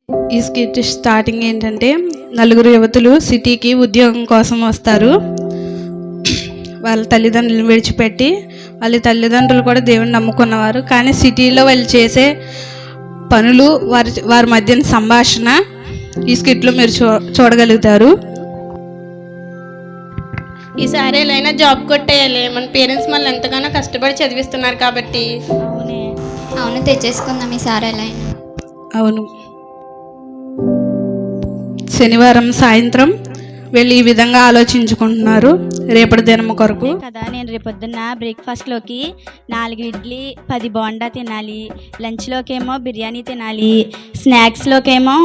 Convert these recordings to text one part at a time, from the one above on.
ఈ skit starting ఏంటంటే నలుగురు యువతులు సిటీకి ఉద్యోగం కోసం వస్తారు. వాళ్ళ తల్లిదండ్రులను విడిచిపెట్టి, వాళ్ళ తల్లిదండ్రులు కూడా దేవుని నమ్ముకున్నవారు. కానీ సిటీలో వాళ్ళు చేసే పనులు, వారి మధ్యన సంభాషణ ఈ స్కిట్లో మీరు చూడగలుగుతారు. ఈసారి ఎలా జాబ్ కొట్టేయాలి, మన పేరెంట్స్ మనల్ని ఎంతగానో కష్టపడి చదివిస్తున్నారు కాబట్టి. అవును, తెచ్చేసుకుందాం ఈసారి ఎలా అయినా. అవును. శనివారం సాయంత్రం వెళ్ళి ఈ విధంగా ఆలోచించుకుంటున్నారు రేపటి దినం కొరకు. కదా నేను రేపొద్దున్న బ్రేక్ఫాస్ట్లోకి 4 ఇడ్లీ 10 బోండా తినాలి, లంచ్లోకేమో బిర్యానీ తినాలి, స్నాక్స్లోకేమో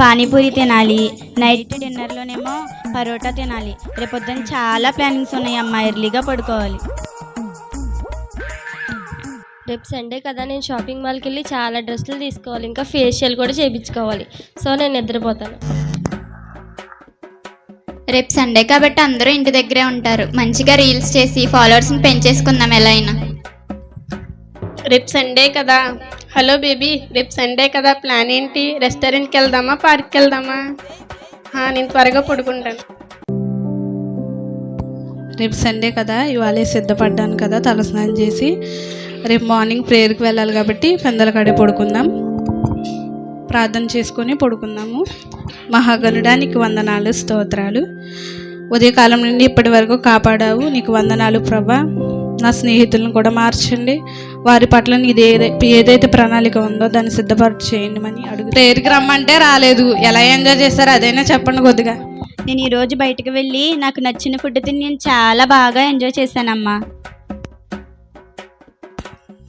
పానీపూరి తినాలి, నైట్ డిన్నర్లోనేమో పరోటా తినాలి. రేపొద్దున చాలా ప్లానింగ్స్ ఉన్నాయి అమ్మా, ఎర్లీగా పడుకోవాలి. రేపు సండే కదా, నేను షాపింగ్ మాల్కి వెళ్ళి చాలా డ్రెస్సులు తీసుకోవాలి, ఇంకా ఫేషియల్ కూడా చేయించుకోవాలి. సో నేను నిద్రపోతాను. రేపు సండే కాబట్టి అందరూ ఇంటి దగ్గరే ఉంటారు. మంచిగా రీల్స్ చేసి ఫాలోవర్స్ని పెంచేసుకుందాం ఎలా అయినా. రేపు సండే కదా. హలో బేబీ, రేపు సండే కదా, ప్లాన్ ఏంటి? రెస్టారెంట్కి వెళ్దామా, పార్క్కి వెళ్దామా? నేను త్వరగా పడుకుంటాను. రేపు సండే కదా, ఇవాళే సిద్ధపడ్డాను కదా, తలస్నానం చేసి రేపు మార్నింగ్ ప్రేయర్కి వెళ్ళాలి కాబట్టి పెందల కాడే పడుకుందాం. ప్రార్థన చేసుకొని పడుకుందాము. మహాగణుడా, నీకు వందనాలు, స్తోత్రాలు. ఉదయకాలం నుండి ఇప్పటి వరకు కాపాడావు, నీకు వందనాలు ప్రభా. నా స్నేహితులను కూడా మార్చండి, వారి పట్ల నీది ఏదైతే ప్రణాళిక ఉందో దాన్ని సిద్ధపరచు చేయండి అని అడుగు. ప్రేయర్కి రమ్మంటే రాలేదు, ఎలా ఎంజాయ్ చేస్తారో అదైనా చెప్పండి కొద్దిగా. నేను ఈరోజు బయటకు వెళ్ళి నాకు నచ్చిన ఫుడ్ తిని నేను చాలా బాగా ఎంజాయ్ చేశానమ్మా.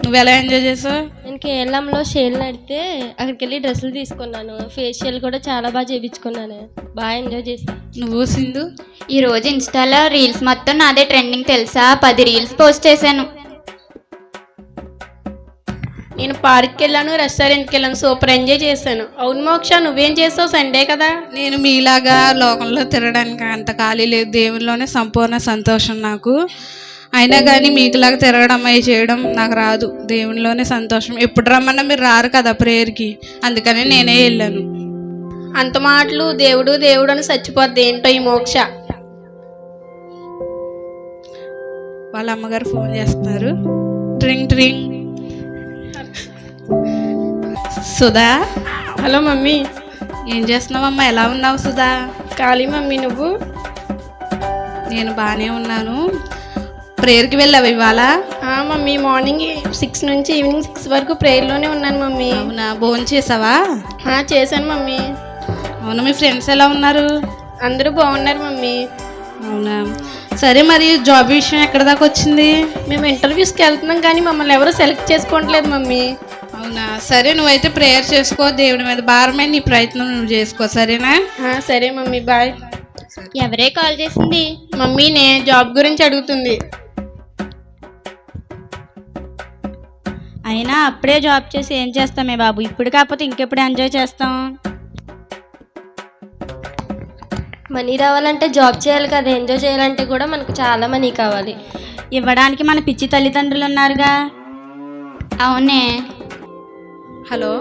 నువ్వు ఎలా ఎంజాయ్ చేసావు? నేను కేరళంలో షేల్ నడితే అక్కడికి వెళ్ళి డ్రెస్సులు తీసుకున్నాను, ఫేషియల్ కూడా చాలా బాగా చేయించుకున్నాను, బాగా ఎంజాయ్ చేశాను. నువ్వు సింధు? ఈరోజు ఇన్స్టాలో రీల్స్ మొత్తం నాదే ట్రెండింగ్ తెలుసా, 10 రీల్స్ పోస్ట్ చేశాను. నేను పార్క్కి వెళ్ళాను, రెస్టారెంట్కి వెళ్ళాను, సూపర్ ఎంజాయ్ చేశాను. అవును మోక్ష, నువ్వేం చేసావు? సండే కదా. నేను మీలాగా లోకంలో తిరగడానికి అంత ఖాళీ లేదు, దేవునిలోనే సంపూర్ణ సంతోషం నాకు. అయినా కానీ మీకులాగా తిరగడం అవి చేయడం నాకు రాదు, దేవునిలోనే సంతోషం. ఎప్పుడు రమ్మన్నా మీరు రారు కదా ప్రేయర్కి, అందుకని నేనే వెళ్ళాను. అంత మాటలు దేవుడు దేవుడు అని చచ్చిపోద్ది ఏంటో ఈ మోక్ష. వాళ్ళ అమ్మగారు ఫోన్ చేస్తున్నారు. ట్రింగ్ ట్రింగ్. సుధా? Hello mummy. ఏం చేస్తున్నావమ్మా, ఎలా ఉన్నావు సుధా? ఖాళీ మమ్మీ, నువ్వు? నేను బాగానే ఉన్నాను. ప్రేయర్కి వెళ్ళావు ఇవాళ? మమ్మీ, మార్నింగ్ 6 నుంచి ఈవినింగ్ 6 వరకు ప్రేయర్లోనే ఉన్నాను మమ్మీ. అవునా, భోజనం చేసావా? చేశాను మమ్మీ. అవునా, మీ ఫ్రెండ్స్ ఎలా ఉన్నారు? అందరూ బాగున్నారు మమ్మీ. అవునా, సరే. మరి జాబ్ విషయం ఎక్కడ దాకా వచ్చింది? మేము ఇంటర్వ్యూస్కి వెళ్తున్నాం కానీ మమ్మల్ని ఎవరు సెలెక్ట్ చేసుకోవట్లేదు మమ్మీ. అవునా, సరే. నువ్వైతే ప్రేయర్ చేసుకో, దేవుడి మీద భారమే, నీ ప్రయత్నం నువ్వు చేసుకో, సరేనా? సరే మమ్మీ, బాయ్. ఎవరే కాల్ చేసింది? మమ్మీ, జాబ్ గురించి అడుగుతుంది. అయినా అప్పుడే జాబ్ చేసి ఏం చేస్తామే బాబు, ఇప్పుడు కాకపోతే ఇంకెప్పుడు ఎంజాయ్ చేస్తాం. మనీ రావాలంటే జాబ్ చేయాలి కదా, ఎంజాయ్ చేయాలంటే కూడా మనకు చాలా మనీ కావాలి. ఇవ్వడానికి మన పిచ్చి తల్లిదండ్రులు ఉన్నారుగా. అవునే. హలో,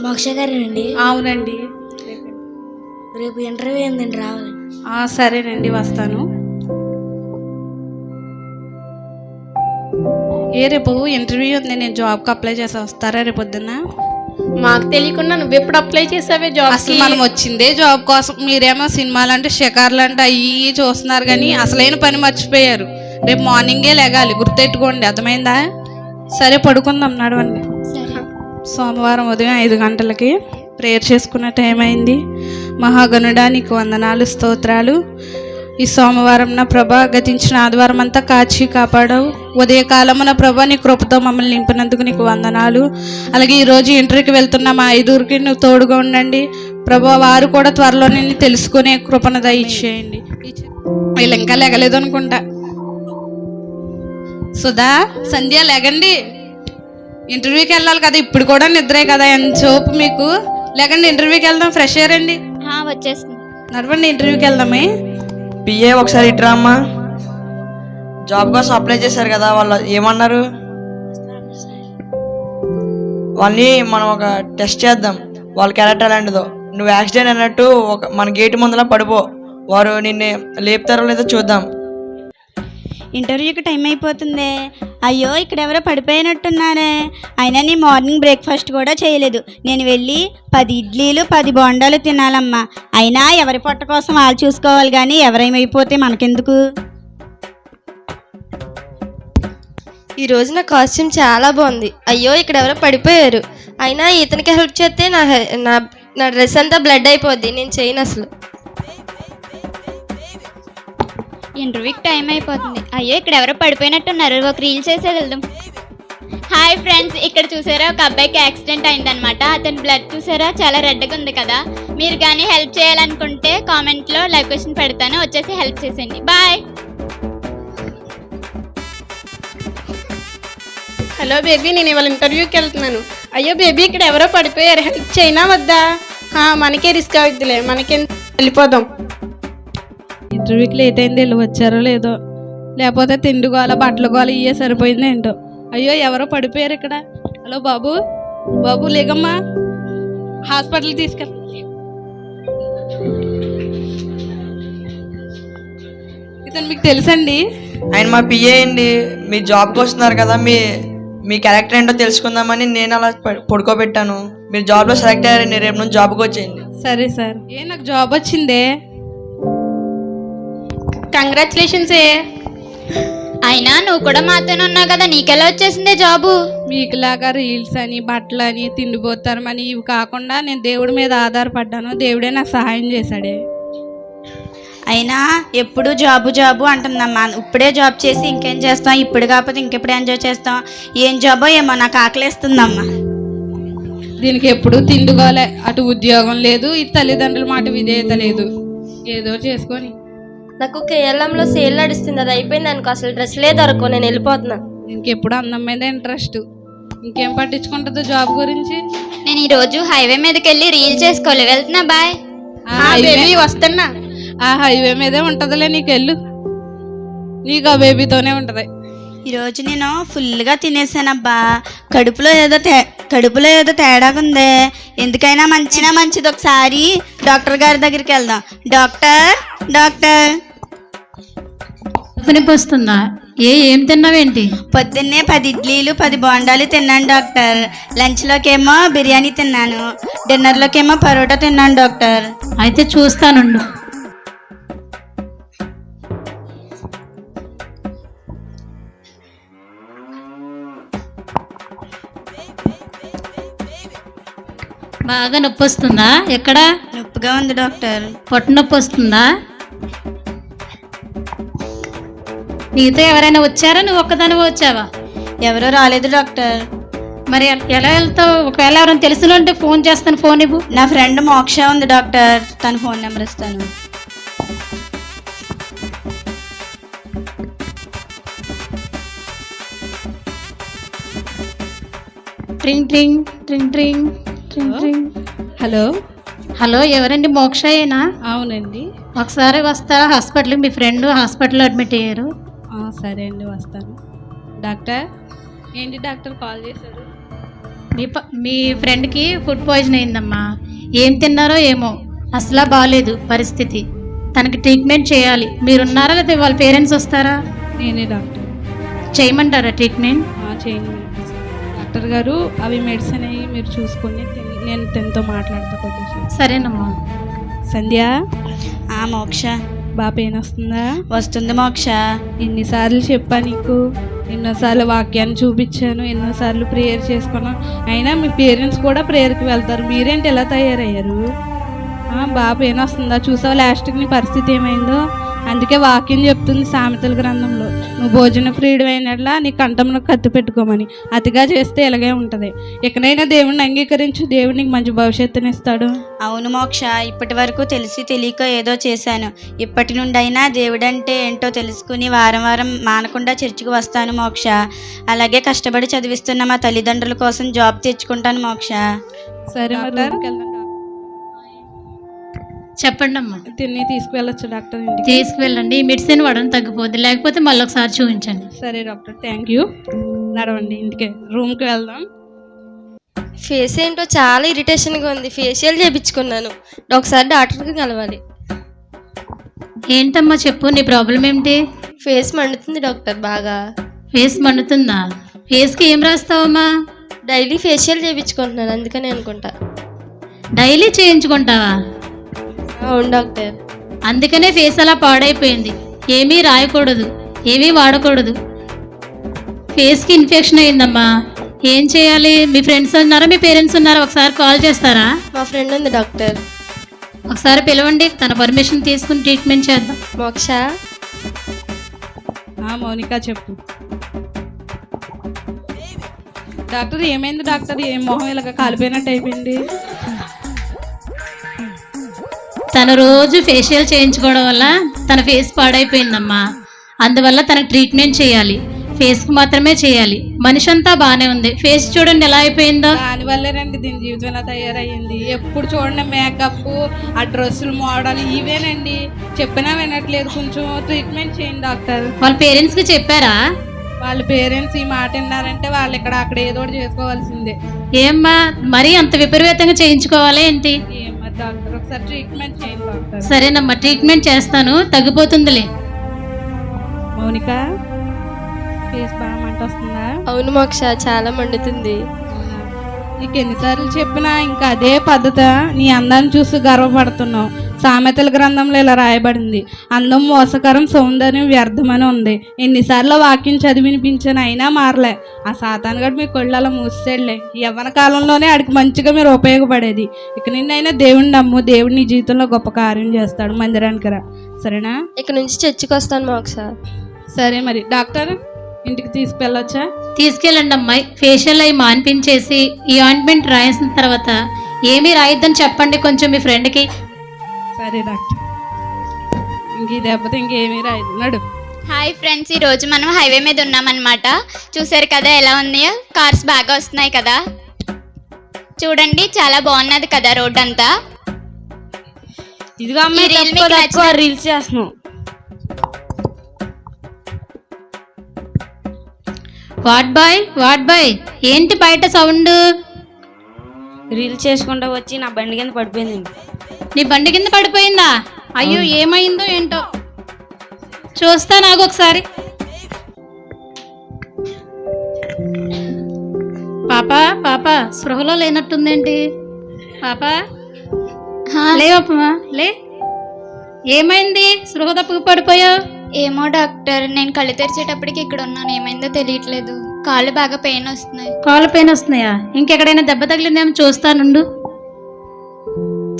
మోక్ష గారేనండి? అవునండి. రేపు ఇంటర్వ్యూ ఏందండి, రావాలి? సరేనండి, వస్తాను. రేపు ఇంటర్వ్యూ ఉంది, నేను జాబ్కి అప్లై చేసి వస్తారా రేపు పొద్దున్న? మాకు తెలియకుండా నువ్వు ఎప్పుడు అప్లై చేసావే జాబ్? అసలు మనం వచ్చిందే జాబ్ కోసం, మీరేమో సినిమాలు అంటే షికార్లు అంటే అవి చూస్తున్నారు కానీ అసలైన పని మర్చిపోయారు. రేపు మార్నింగే లెగాలి, గుర్తెట్టుకోండి, అర్థమైందా? సరే, పడుకుందాం, నడవండి. సోమవారం ఉదయం 5 గంటలకి ప్రేయర్ చేసుకున్న టైం అయింది. మహాగణుడా, నీకు వందనాలు, స్తోత్రాలు. ఈ సోమవారం నా ప్రభా, గతించిన ఆదివారం అంతా కాచి కాపాడావు. ఉదయకాలమున ప్రభా, నీ కృపతో మమ్మల్ని నింపినందుకు నీకు వందనాలు. అలాగే ఈరోజు ఇంటర్వ్యూకి వెళ్తున్న మా 5 నువ్వు తోడుగా ఉండండి ప్రభా. వారు కూడా త్వరలో నిన్ను తెలుసుకునే కృపను దయచేయండి. వీళ్ళు ఇంకా లెగలేదు అనుకుంటా. సుధా, సంధ్య, లెగండి, ఇంటర్వ్యూకి వెళ్ళాలి కదా. ఇప్పుడు కూడా నిద్రే కదా, ఎంత చూపు మీకు. లేకండి, ఇంటర్వ్యూకి వెళ్దాం, ఫ్రెష్ అయ్యారండి. వచ్చేస్తుంది. నడవండి, ఇంటర్వ్యూకి వెళ్దామే. పిఏ ఒకసారి ఇట్రా అమ్మా. జాబ్ కోసం అప్లై చేశారు కదా, వాళ్ళు ఏమన్నారు? వాళ్ళని మనం ఒక టెస్ట్ చేద్దాం. వాళ్ళ క్యారెక్టర్ అలాంటిదో. నువ్వు యాక్సిడెంట్ అన్నట్టు మన గేటు ముందర పడిపో, వారు నిన్ను లేపుతారో లేదో చూద్దాం. ఇంటర్వ్యూకి టైం అయిపోతుంది. అయ్యో ఇక్కడ ఎవరో పడిపోయినట్టున్నారే. అయినా నీ మార్నింగ్ బ్రేక్ఫాస్ట్ కూడా చేయలేదు. నేను వెళ్ళి 10 ఇడ్లీలు 10 బోండాలు తినాలమ్మా. అయినా ఎవరి పొట్ట కోసం వాళ్ళు చూసుకోవాలి కానీ ఎవరేమైపోతే మనకెందుకు. ఈరోజు నా కాస్ట్యూమ్ చాలా బాగుంది. అయ్యో ఇక్కడ ఎవరో పడిపోయారు. అయినా ఇతనికి హెల్ప్ చేస్తే నా డ్రెస్ అంతా బ్లడ్ అయిపోద్ది. నేను చేయను అసలు. ఇంటర్వ్యూకి టైం అయిపోతుంది. అయ్యో ఇక్కడ ఎవరో పడిపోయినట్టున్నారు. ఒక రీల్ చేసేది వెళ్దాం. హాయ్ ఫ్రెండ్స్, ఇక్కడ చూసారా ఒక అబ్బాయికి యాక్సిడెంట్ అయిందనమాట. అతని బ్లడ్ చూసారా చాలా రెడ్గా ఉంది కదా. మీరు కానీ హెల్ప్ చేయాలనుకుంటే కామెంట్లో లొకేషన్ పెడతాను, వచ్చేసి హెల్ప్ చేసేయండి. బాయ్. హలో బేబీ, నేను ఇవాళ ఇంటర్వ్యూకి వెళ్తున్నాను. అయ్యో బేబీ ఇక్కడ ఎవరో పడిపోయారు, హెల్ప్ చేయనా వద్దా? మనకే రిస్క్ అవుతుందిలే, మనకేం, వెళ్ళిపోదాం. ఇంటర్వ్యూకి లేట్ అయింది, వీళ్ళు వచ్చారో లేదో, లేకపోతే తిండి గోల బట్టలు గోల ఇయ్యే సరిపోయింది ఏంటో. అయ్యో ఎవరో పడిపోయారు ఇక్కడ. హలో బాబు, బాబు లేకమ్మా, హాస్పిటల్ తీసుకెళ్ళి. ఇతను మీకు తెలుసండి? ఆయన మా పిఏ అండి. మీ జాబ్కి వస్తున్నారు కదా, మీ క్యారెక్టర్ ఏంటో తెలుసుకుందామని నేను అలా పడుకోబెట్టాను. మీరు జాబ్లో సెలెక్ట్ అయ్యారండి, రేపు నుంచి జాబ్కి వచ్చేయండి. సరే సార్. నాకు జాబ్ వచ్చిందే. కంగ్రాచులేషన్స్. అయినా నువ్వు కూడా మాతోనే ఉన్నావు కదా, నీకెలా వచ్చేసిందే జాబు? మీకులాగా రీల్స్ అని బట్టలు అని తిండిపోతారు అని ఇవి కాకుండా నేను దేవుడి మీద ఆధారపడ్డాను. దేవుడే నాకు సహాయం చేశాడే. అయినా ఎప్పుడు జాబు జాబు అంటుందమ్మా. ఇప్పుడే జాబ్ చేసి ఇంకేం చేస్తాం, ఇప్పుడు కాకపోతే ఇంకెప్పుడు ఎంజాయ్ చేస్తాం. ఏం జాబో ఏమో, నాకు ఆకలేస్తుందమ్మా. దీనికి ఎప్పుడు తిండుకోలే, అటు ఉద్యోగం లేదు, ఇటు తల్లిదండ్రుల మాట విధేయత లేదు. ఏదో చేసుకొని. నాకు కేరళంలో సేల్ నడుస్తుంది, అది అయిపోయింది అనుకో. అసలు డ్రెస్లే దొరకవు, నేను వెళ్ళిపోతున్నా. ఇంకెప్పుడు అందం మీద ఇంట్రెస్ట్, ఇంకేం పట్టించుకుంటుందో జాబ్ గురించి. నేను ఈరోజు హైవే మీదకి వెళ్ళి రీల్ చేసుకోవాలి, వెళ్తున్నా. బాయ్. బేబీ వస్తున్నా. ఆ హైవే మీదే ఉంటదిలే, నీకు వెళ్ళు, నీకు ఆ బేబీతోనే ఉంటది. ఈరోజు నేను ఫుల్గా తినేసానబ్బా. కడుపులో ఏదో తేడాగా ఉంది. ఎందుకైనా మంచిది, ఒకసారి డాక్టర్ గారి దగ్గరికి వెళ్దాం. డాక్టర్ నొప్పి వస్తుందా? ఏం తిన్నావేంటి? పొద్దున్నే 10 ఇడ్లీలు 10 బోండాలు తిన్నాను డాక్టర్. లంచ్లోకేమో బిర్యానీ తిన్నాను, డిన్నర్లోకేమో పరోటా తిన్నాను డాక్టర్. అయితే చూస్తానుండు. బాగా నొప్పి వస్తుందా? ఎక్కడ? నొప్పిగా ఉంది డాక్టర్. పొట్ట నొప్పి వస్తుందా? నీతో ఎవరైనా వచ్చారా, నువ్వు ఒక్కదాని వచ్చావా? ఎవరో రాలేదు డాక్టర్. మరి ఎలా వెళ్తావు? ఒకవేళ ఎవరైనా తెలిసిన ఉంటే ఫోన్ చేస్తాను, ఫోన్ ఇవ్వు. నా ఫ్రెండ్ మోక్ష ఉంది డాక్టర్, తన ఫోన్ నెంబర్ ఇస్తాను. ట్రింగ్ ట్రింగ్ ట్రింగ్ ట్రింగ్ ట్రింగ్ ట్రింగ్. హలో, ఎవరండి? మోక్షయేనా? అవునండి. ఒకసారి వస్తారా హాస్పిటల్కి? మీ ఫ్రెండ్ హాస్పిటల్లో అడ్మిట్ అయ్యారు. సరే అండి, వస్తాను. డాక్టర్ ఏంటి డాక్టర్ కాల్ చేశారు? మీ ఫ్రెండ్కి ఫుడ్ పాయిజన్ అయిందమ్మా. ఏం తిన్నారో ఏమో, అసలు బాగాలేదు పరిస్థితి. తనకి ట్రీట్మెంట్ చేయాలి. మీరున్నారా లేదా వాళ్ళ పేరెంట్స్ వస్తారా? నేనే డాక్టర్. చేయమంటారా ట్రీట్మెంట్? చేయండి డాక్టర్ గారు. అవి మెడిసిన్ అయ్యి మీరు చూసుకొని నేను తనతో మాట్లాడతా కొద్దిగా. సరేనమ్మా. సంధ్య. మోక్ష. బాగా పెయిన్ వస్తుందా? వస్తుంది మోక్ష. ఎన్నిసార్లు చెప్పా నీకు, ఎన్నోసార్లు వాక్యాన్ని చూపించాను, ఎన్నోసార్లు ప్రేయర్ చేసుకున్నాను. అయినా మీ పేరెంట్స్ కూడా ప్రేయర్కి వెళ్తారు, మీరేంటి ఎలా తయారయ్యారు? బాగా పెయిన్ వస్తుందా? చూసావు లాస్ట్కి నీ పరిస్థితి ఏమైందో? అందుకే వాక్యం చెప్తుంది సామెతల గ్రంథంలో, నువ్వు భోజన ప్రియుడు అయినట్లా నీ కంఠంలో కత్తి పెట్టుకోమని. అతిగా చేస్తే ఇలాగే ఉంటుంది. ఎక్కడైనా దేవుడిని అంగీకరించు, దేవుడు నీకు మంచి భవిష్యత్తుని ఇస్తాడు. అవును మోక్ష, ఇప్పటి వరకు తెలిసి తెలియక ఏదో చేశాను. ఇప్పటి నుండి అయినా దేవుడంటే ఏంటో తెలుసుకుని వారం వారం మానకుండా చర్చికి వస్తాను మోక్ష. అలాగే కష్టపడి చదివిస్తున్న మా తల్లిదండ్రుల కోసం జాబ్ తెచ్చుకుంటాను మోక్ష. సరే మరి చెప్పండి అమ్మా. తిని తీసుకువెళ్ళొచ్చు డాక్టర్ ఇంటికి? తీసుకువెళ్ళండి, మెడిసిన్ వాడడం తగ్గిపోద్ది, లేకపోతే మళ్ళీ ఒకసారి చూపించండి. సరే డాక్టర్, థ్యాంక్ యూ. నడవండి ఇంటికి, రూమ్కి వెళ్దాం. ఫేస్ ఏంటో చాలా ఇరిటేషన్గా ఉంది. ఫేషియల్ చేయించుకున్నాను. ఒకసారి డాక్టర్కి కలవాలి. ఏంటమ్మా చెప్పు, నీ ప్రాబ్లం ఏంటి? ఫేస్ మండుతుంది డాక్టర్ బాగా. ఫేస్ మండుతుందా? ఫేస్కి ఏం రాస్తావమ్మా? డైలీ ఫేషియల్ చేయించుకుంటున్నాను, అందుకని అనుకుంటా. డైలీ చేయించుకుంటావా? అవును డాక్టర్. అందుకనే ఫేస్ అలా పాడైపోయింది. ఏమీ రాయకూడదు, ఏమీ వాడకూడదు. ఫేస్కి ఇన్ఫెక్షన్ అయిందమ్మా. ఏం చేయాలి? మీ ఫ్రెండ్స్ ఉన్నారా, మీ పేరెంట్స్ ఉన్నారా? ఒకసారి కాల్ చేస్తారా? మా ఫ్రెండ్ ఉంది డాక్టర్. ఒకసారి పిలవండి, తన పర్మిషన్ తీసుకుని ట్రీట్మెంట్ చేద్దాం. మోక్ష. మౌనిక చెప్పు. డాక్టర్ ఏమైంది డాక్టర్? ఏం మొహం ఇలాగ కాలిపోయినట్టు అయిపోయింది? తను రోజు ఫేషియల్ చేయించుకోవడం వల్ల తన ఫేస్ పాడైపోయిందమ్మా. అందువల్ల తనకు ట్రీట్మెంట్ చేయాలి. ఫేస్కి మాత్రమే చేయాలి. మనిషి అంతా బాగానే ఉంది, ఫేస్ చూడండి ఎలా అయిపోయిందో. దానివల్లేనండి దీని జీవితం ఎలా తయారయ్యింది. ఎప్పుడు చూడండి మేకప్, ఆ డ్రెస్సులు మోడల్ ఇవేనండి. చెప్పినా వినట్లేదు. కొంచెం ట్రీట్మెంట్ చేయండి డాక్టర్. వాళ్ళ పేరెంట్స్కి చెప్పారా? వాళ్ళ పేరెంట్స్ ఈ మాట విన్నారంటే వాళ్ళు ఇక్కడ అక్కడ ఏదో ఒకటి చేసుకోవాల్సిందే. ఏమ్మా మరీ అంత విపరీతంగా చేయించుకోవాలా ఏంటి? ఏమ్మా డాక్టర్, ఒకసారి ట్రీట్మెంట్ చేయండి డాక్టర్. సరేనమ్మా, ట్రీట్మెంట్ చేస్తాను, తగ్గిపోతుందిలే. మౌనిక, ఫేస్ బాగా మంట వస్తుందా? అవును మోక్ష, చాలా మండుతుంది. నీకు ఎన్నిసార్లు చెప్పినా ఇంకా అదే పద్ధతి. నీ అందాన్ని చూసి గర్వపడుతున్నావు. సామెతల గ్రంథంలో ఇలా రాయబడింది, అందం మోసకరం, సౌందర్యం వ్యర్థమని ఉంది. ఎన్నిసార్లు వాక్యం చదివినిపించాను, అయినా మారలే. ఆ సాతానుగాడు మీ కళ్ళు అలా మూసేళ్ళే. యవ్వన కాలంలోనే ఆడికి మంచిగా మీరు ఉపయోగపడేది. ఇక నిన్నైనా దేవుడిని నమ్ము. దేవుడు నీ జీవితంలో గొప్ప కార్యం చేస్తాడు. మందిరానికి రా, సరేనా? ఇక నుంచి చర్చికి వస్తాను మోక్ష. సరే మరి డాక్టర్, ఇంటికి తీసుకెళ్ళొచ్చా? తీసుకెళ్ళండి అమ్మాయి. ఫేషియల్ అవి మాన్పించేసి ఈ ఆయింట్మెంట్ రాసిన తర్వాత ఏమీ రాయిద్దని చెప్పండి కొంచెం మీ ఫ్రెండ్కి. సరే డాక్టర్. ఇంక ఈ దెబ్బతో ఇంకేమీ రాయదు, నడు. హాయ్ ఫ్రెండ్స్, ఈరోజు మనం హైవే మీద ఉన్నామన్నమాట. చూసారు కదా ఎలా ఉన్నాయో, కార్స్ బాగా వస్తున్నాయి కదా. చూడండి చాలా బాగున్నది కదా రోడ్ అంతా. ఇదిగో అమ్మాయి, ఈ reel మీకు నచ్చిన- రీల్స్ చేస్తున్నాం. వాట్ బాయ్ ఏంటి బయట సౌండ్? రీల్ చేసుకుంటూ వచ్చి నా బండి కింద పడిపోయిందండి. నీ బండి కింద పడిపోయిందా? అయ్యో, ఏమైందో ఏంటో. చూస్తా నాకు ఒకసారి. పాప స్పృహలో లేనట్టుందేంటి? పాప లేవమ్మా, లే. ఏమైంది? స్పృహ తప్పుకు పడిపోయావు? ఏమో డాక్టర్, నేను కళ్ళు తెరిచేటప్పటికి ఇక్కడ ఉన్నాను. ఏమైందో తెలియట్లేదు. కాళ్ళు బాగా పెయిన్ వస్తున్నాయి. కాళ్ళు పెయిన్ వస్తున్నాయా? ఇంకెక్కడైనా దెబ్బ తగిలిందేమో చూస్తానుండు.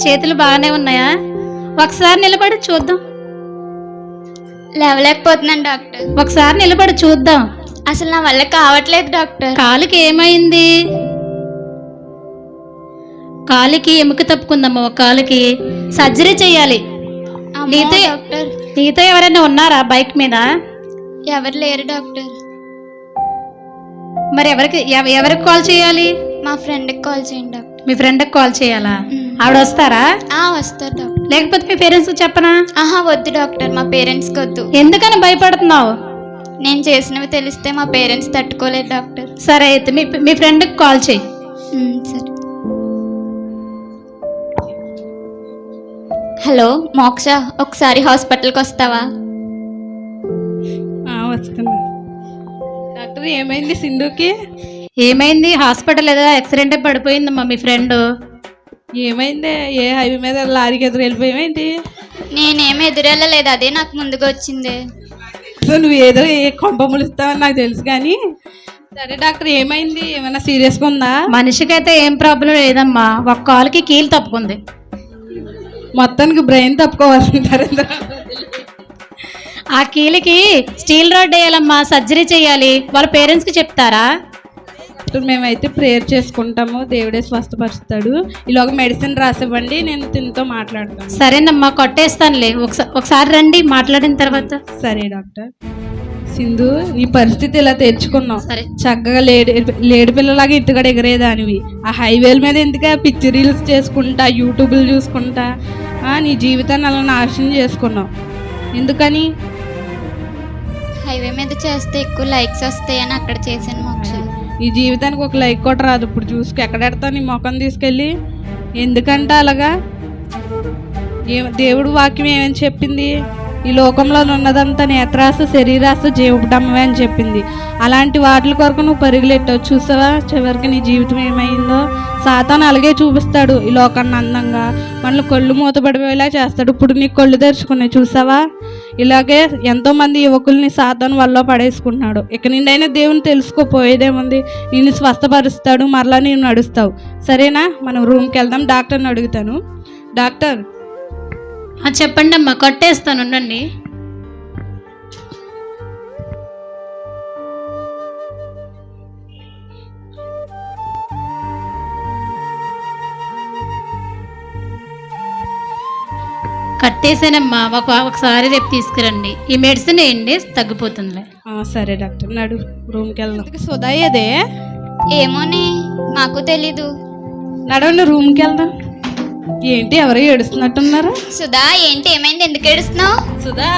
చేతులు బాగానే ఉన్నాయా? ఒకసారి నిలబడి చూద్దాం. లేవలేకపోతున్నాను డాక్టర్. ఒకసారి నిలబడి చూద్దాం. అసలు నా వల్ల కావట్లేదు డాక్టర్. కాలుకి ఏమైంది? కాలుకి ఎముక తప్పుకుందమ్మా. ఒక కాలుకి సర్జరీ చేయాలి. అమ్మో డాక్టర్, నీతో ఎవరైనా ఉన్నారా బైక్ మీద? ఎవరు లేరు డాక్టర్. మరి ఎవరికి కాల్ చేయాలి? మా ఫ్రెండ్కి కాల్ చేయండి డాక్టర్. మీ ఫ్రెండ్కి కాల్ చేయాలా? ఆవిడ వస్తారా? వస్తారు డాక్టర్. లేకపోతే మీ పేరెంట్స్కి చెప్పనా? వద్దు డాక్టర్, మా పేరెంట్స్కి వద్దు. ఎందుకని భయపడుతున్నావు? నేను చేసినవి తెలిస్తే మా పేరెంట్స్ తట్టుకోలేదు డాక్టర్. సరే అయితే మీ ఫ్రెండ్కి కాల్ చేయి. సరే. హలో మోక్ష, ఒకసారి హాస్పిటల్కి వస్తావా? వస్తున్నా డాక్టర్. ఏమైంది సింధుకి? ఏమైంది? హాస్పిటల్ ఏదో యాక్సిడెంట్ పడిపోయిందమ్మా మీ ఫ్రెండ్. ఏమైంది? ఏ హైవే మీద లారీకి ఎదురు వెళ్ళిపోయావేంటి? నేనేమి ఎదురెళ్ళలేదు, అదే నాకు ముందుగా వచ్చింది. నువ్వు ఏదో ఏ కొంప ములుస్తావని నాకు తెలుసు కానీ. సరే డాక్టర్, ఏమైంది? ఏమైనా సీరియస్గా ఉందా? మనిషికైతే ఏం ప్రాబ్లం లేదమ్మా. ఒక కాలుకి కీలు తప్పుకుంది. మొత్తానికి బ్రెయిన్ తప్పుకోవాల్సింటారు. ఆ కీలుకి స్టీల్ రాడ్ వేయాలమ్మా, సర్జరీ చేయాలి. వాళ్ళ పేరెంట్స్కి చెప్తారా? మేమైతే ప్రేయర్ చేసుకుంటాము, దేవుడే స్వస్థపరుస్తాడు. ఈలోగా మెడిసిన్ రాసివ్వండి, నేను తినతో మాట్లాడతాను. సరేనమ్మా, కొట్టేస్తానులే. ఒకసారి రండి, మాట్లాడిన తర్వాత. సరే డాక్టర్. సింధు, నీ పరిస్థితి ఇలా తెచ్చుకున్నావు. సరే. చక్కగా లేడి పిల్లలాగా ఇంటికాడ ఎగరేదానివి. ఆ హైవేల మీద ఎందుకే పిచ్చి రీల్స్ చేసుకుంటా, యూట్యూబ్లు చూసుకుంటా నీ జీవితాన్ని అలా నాశనం చేసుకున్నావు. ఎందుకని? హైవే మీద చేస్తే ఎక్కువ లైక్స్ వస్తాయని అక్కడ చేశాను మోక్ష. ఈ జీవితానికి ఒక లైక్ కూడా రాదు. ఇప్పుడు చూసుకు ఎక్కడెడతావు నీ ముఖం తీసుకెళ్ళి? ఎందుకంటే అలాగా దేవుడు వాక్యం ఏమని చెప్పింది? ఈ లోకంలో ఉన్నదంతా నేత్రాస శరీరాస జీవడమే అని చెప్పింది. అలాంటి వాటి కొరకు నువ్వు పరుగులెట్టావు. చూసావా చివరికి నీ జీవితం ఏమైందో? సాతాను అలాగే చూపిస్తాడు ఈ లోకాన్ని అందంగా, మనల్ని కళ్ళు మూతపడిపోయేలా చేస్తాడు. ఇప్పుడు నీ కళ్ళు తెరుచుకున్నాయి చూసావా? ఇలాగే ఎంతోమంది యువకుల్ని సాతాను వల్ల పడేసుకుంటున్నాడు. ఇక నిండైనా దేవుని తెలుసుకోపోయేదేముంది? నిన్ను స్వస్థపరుస్తాడు, మరలా నేను నడుస్తావు. సరేనా? మనం రూమ్కి వెళ్దాం. డాక్టర్ని అడుగుతాను. డాక్టర్, చెప్పండి అమ్మా, కట్టేస్తాను, ఉండండి. కట్టేసానమ్మా, ఒకసారి రేపు తీసుకురండి. ఈ మెడిసిన్ వేయండి, తగ్గిపోతుందిలే. సరే డాక్టర్, నడు రూమ్కి వెళ్దాం. సుధా ఏదే? ఏమోని మాకు తెలీదు. నడవండి రూమ్కి వెళ్దాం. ఏంటి ఎవరో ఏడుస్తున్నట్టున్నారు? సుధా ఏంటి, ఏమైంది, ఎందుకు ఏడుస్తున్నావు? సుధా,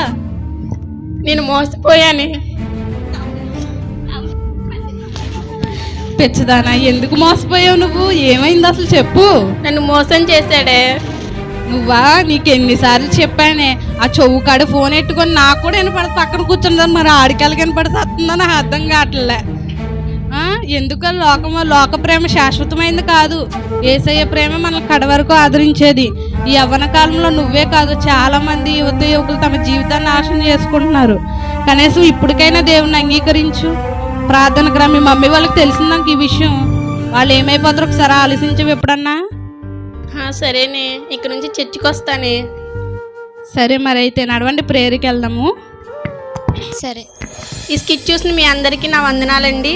నేను మోసపోయాను. పెచ్చదానా, ఎందుకు మోసపోయావు నువ్వు? ఏమైంది అసలు చెప్పు. నన్ను మోసం చేశాడే. నువ్వా? నీకు ఎన్నిసార్లు చెప్పానే, ఆ చెవు కాడ ఫోన్ ఎట్టుకొని నాకు కూడా వినపడదు, పక్కన కూర్చుందని. మరి ఆడికాలకి వినపడితే వస్తుందో నాకు అర్థం కావట్లే. ఎందుకు లోక ప్రేమ శాశ్వతమైంది కాదు. యేసయ్య ప్రేమ మనల్ని కడ వరకు ఆదరించేది. ఈ యవ్వన కాలంలో నువ్వే కాదు, చాలా మంది యువకులు తమ జీవితాన్ని నాశనం చేసుకుంటున్నారు. కనీసం ఇప్పటికైనా దేవుని అంగీకరించు. ప్రార్థనకు రా. మీ మమ్మీ వాళ్ళకి తెలిసిందాక ఈ విషయం, వాళ్ళు ఏమైపోతారు ఒకసారి ఆలోచించవు ఎప్పుడన్నా? సరేనే, ఇక్కడ నుంచి చర్చికి వస్తానే. సరే మరి అయితే నడవండి, ప్రేయర్కి వెళ్దాము. సరే. ఈ స్కిట్ చూసిన మీ అందరికీ నా వందనాలండి.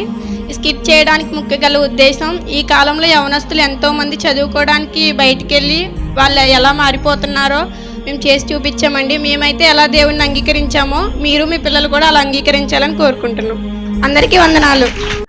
ఈ స్కిట్ చేయడానికి ముఖ్య గల ఉద్దేశం, ఈ కాలంలో యవనస్తులు ఎంతోమంది చదువుకోవడానికి బయటికి వెళ్ళి వాళ్ళు ఎలా మారిపోతున్నారో మేము చేసి చూపించామండి. మేమైతే ఎలా దేవుణ్ణి అంగీకరించామో మీరు మీ పిల్లలు కూడా అలా అంగీకరించాలని కోరుకుంటున్నాం. అందరికీ వందనాలు.